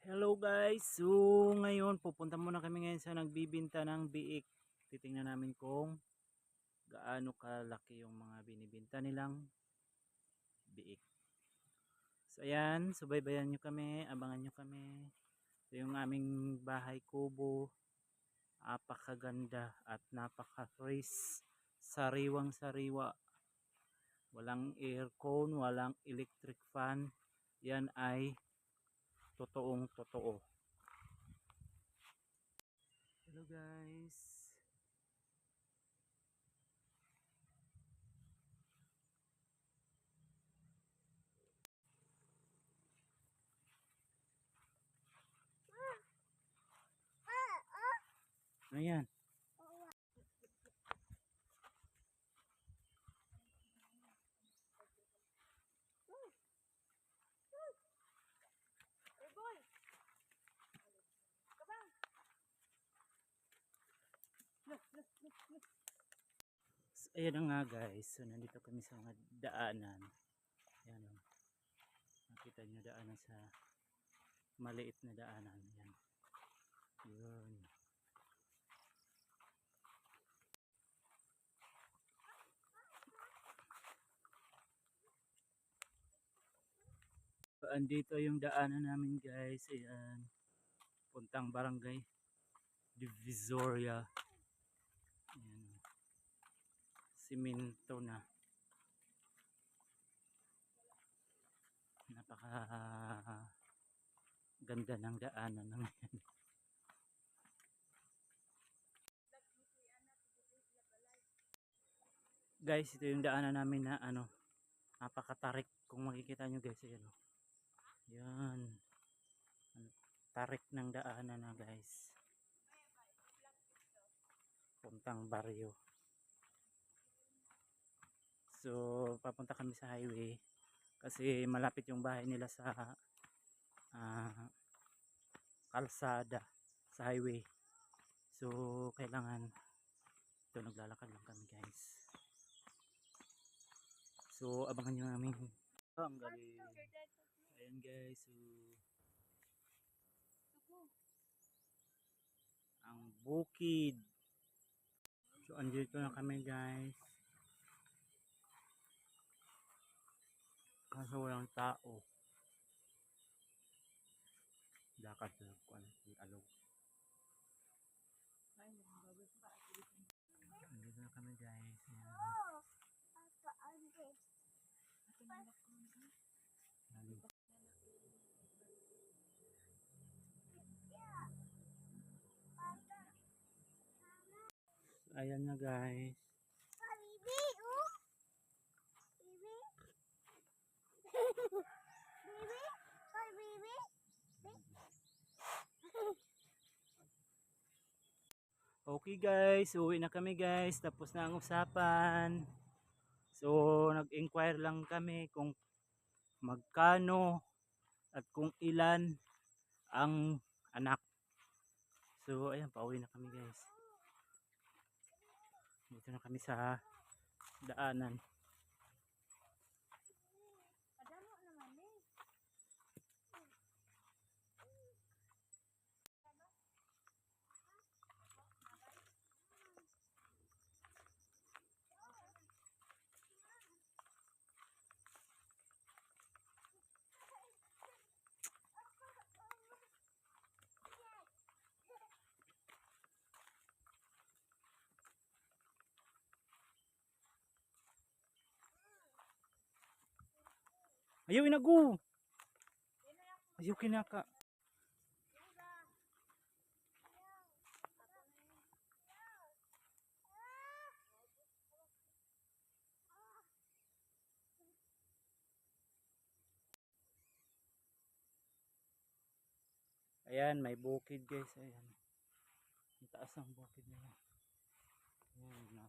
Hello guys, so ngayon pupunta muna kami ngayon sa nagbibinta ng biik. Titingnan namin kung gaano kalaki yung mga binibinta nilang biik. So ayan, subaybayan nyo kami, abangan nyo kami. Ito yung aming bahay kubo. Napakaganda at napaka-fresh. Sariwang sariwa. Walang aircon, walang electric fan. Yan ay totoong totoo. Hello guys. Ayan. Ayan na nga guys, so nandito kami sa mga daanan. Ayan o, nakita nyo daanan sa maliit na daanan. Ayan. Yun. So, andito yung daanan namin guys. Ayan. Puntang barangay Divisoria. Ayan. Simento na. Napaka ganda ng daanan na ngayon. Guys, ito yung daanan namin na ano, napakatarik. Kung makikita nyo guys, ayan o. Yan. Tarik ng daanan na guys. Puntang baryo. So, papunta kami sa highway. Kasi malapit yung bahay nila sa kalsada. Sa highway. So, kailangan ito, naglalakad lang kami guys. So, abangan nyo namin. Ang galing. Ayan guys. So, ang bukid. So, andito na kami guys. Kaso walang tao. Lakad lang ko ano, alog. Andito na kami guys. Ayan. Ayan na guys. Okay guys, uwi na kami guys. Tapos na ang usapan. So, nag-inquire lang kami kung magkano at kung ilan ang anak. So, ayan, pauwi na kami guys. Dito na kami sa daanan. Ayaw inago. Ayaw kinaka. Ayan, may bukid guys. Ayan. Ang taas ng bukid na yan. Ayan,